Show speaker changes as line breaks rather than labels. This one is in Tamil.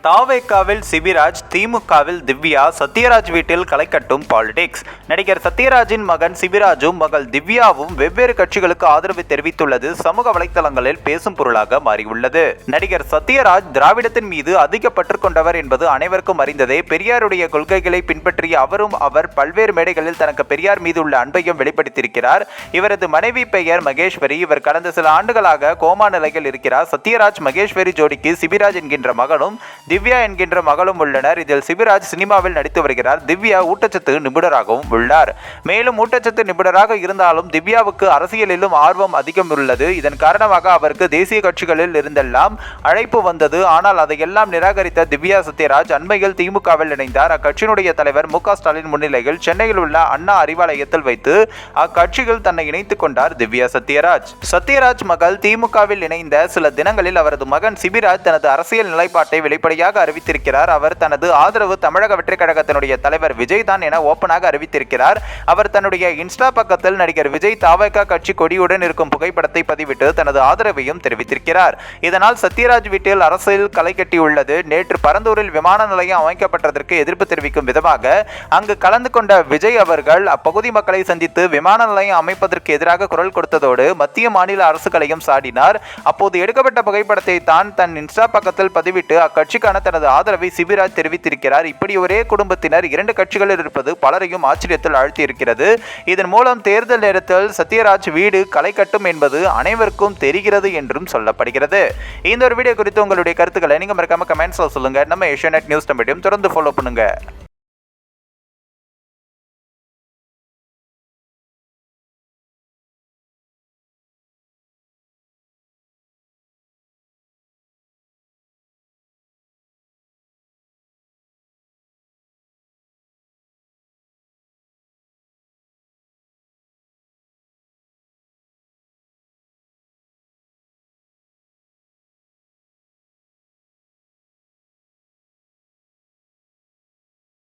தாவேகாவில் சிபிராஜ், திமுகவில் திவ்யா, சத்யராஜ் வீட்டில் களை கட்டும் பாலிடிக்ஸ். நடிகர் சத்யராஜின் மகன் சிபிராஜும் மகள் திவ்யாவும் வெவ்வேறு கட்சிகளுக்கு ஆதரவு தெரிவித்துள்ளது சமூக வலைதளங்களில் பேசும் பொருளாக மாறியுள்ளது. நடிகர் சத்யராஜ் திராவிடத்தின் மீது அதிக பற்று கொண்டவர் என்பது அனைவருக்கும் அறிந்ததே. பெரியாருடைய கொள்கைகளை பின்பற்றிய அவர் பல்வேறு மேடைகளில் தனக்கு பெரியார் மீது உள்ள அன்பையும் வெளிப்படுத்தியிருக்கிறார். இவரது மனைவி பெயர் மகேஸ்வரி. இவர் கடந்த சில ஆண்டுகளாக கோமா நிலையில் இருக்கிறார். சத்யராஜ் மகேஸ்வரி ஜோடிக்கு சிபிராஜ் என்கின்ற மகனும் திவ்யா என்கின்ற மகளும் உள்ளனர். இதில் சிபிராஜ் சினிமாவில் நடித்து வருகிறார். திவ்யா ஊட்டச்சத்து நிபுணராகவும் உள்ளார். மேலும் ஊட்டச்சத்து நிபுணராக இருந்தாலும் திவ்யாவுக்கு அரசியலிலும் ஆர்வம் அதிகம் உள்ளது. இதன் காரணமாக அவருக்கு தேசிய கட்சிகளில் இருந்தெல்லாம் அழைப்பு வந்தது. ஆனால் அதையெல்லாம் நிராகரித்த திவ்யா சத்யராஜ் அண்மையில் திமுகவில் இணைந்தார். அக்கட்சியினுடைய தலைவர் மு.க. ஸ்டாலின் முன்னிலையில் சென்னையில் உள்ள அண்ணா அறிவாலயத்தில் வைத்து அக்கட்சியில் தன்னை இணைத்துக் கொண்டார் திவ்யா சத்யராஜ். சத்யராஜ் மகள் திமுகவில் இணைந்த சில தினங்களில் அவரது மகன் சிபிராஜ் தனது அரசியல் நிலைப்பாட்டை வெளிப்படையாக அறிவித்திருக்கிறார். அவர் தனது ஆதரவு தமிழக வெற்றி கழகத்தினுடைய தலைவர் விஜய் தான் என ஓப்பனாக அறிவித்திருக்கிறார். அவர் தன்னுடைய இன்ஸ்டா பக்கத்தில் நடிகர் விஜய் தாவேகா கட்சி கொடியுடன் இருக்கும் புகைப்படத்தை பதிவிட்டு தனது ஆதரவையும் தெரிவித்திருக்கிறார். இதனால் சத்யராஜ் வீட்டில் அரசியல் களை கட்டியுள்ளது. நேற்று பரந்தூரில் விமான நிலையம் அமைக்கப்பட்டதற்கு எதிர்ப்பு தெரிவிக்கும் விதமாக அங்கு கலந்து கொண்ட விஜய் அவர்கள் அப்பகுதி மக்களை சந்தித்து விமான நிலையம் அமைப்பதற்கு எதிராக குரல் கொடுத்ததோடு மத்திய மாநில அரசுகளையும் சாடினார். அப்போது எடுக்கப்பட்ட புகைப்படத்தை தான் தன் இன்ஸ்டா பக்கத்தில் பதிவிட்டு அக்கட்சிக்கான தனது ஆதரவை சிபிராஜ் தெரிவித்திருக்கிறார். இப்படி ஒரே குடும்பத்தினர் இரண்டு கட்சிகளில் இருப்பது பலரையும் ஆச்சரியத்தில் ஆழ்த்தியிருக்கிறது. இதன் மூலம் தேர்தல் நேரத்தில் சத்யராஜ் வீடு களை கட்டும் என்பது அனைவருக்கும் தெரிகிறது என்றும் சொல்லப்படுகிறது. இந்த ஒரு வீடியோ குறித்து உங்களுடைய கருத்துக்களை நீங்க மறக்காம கமெண்ட்ஸ்ல சொல்லுங்க. நம்ம ஏஷியாநெட் நியூஸ் தமிழையும் தொடர்ந்து ஃபாலோ பண்ணுங்க.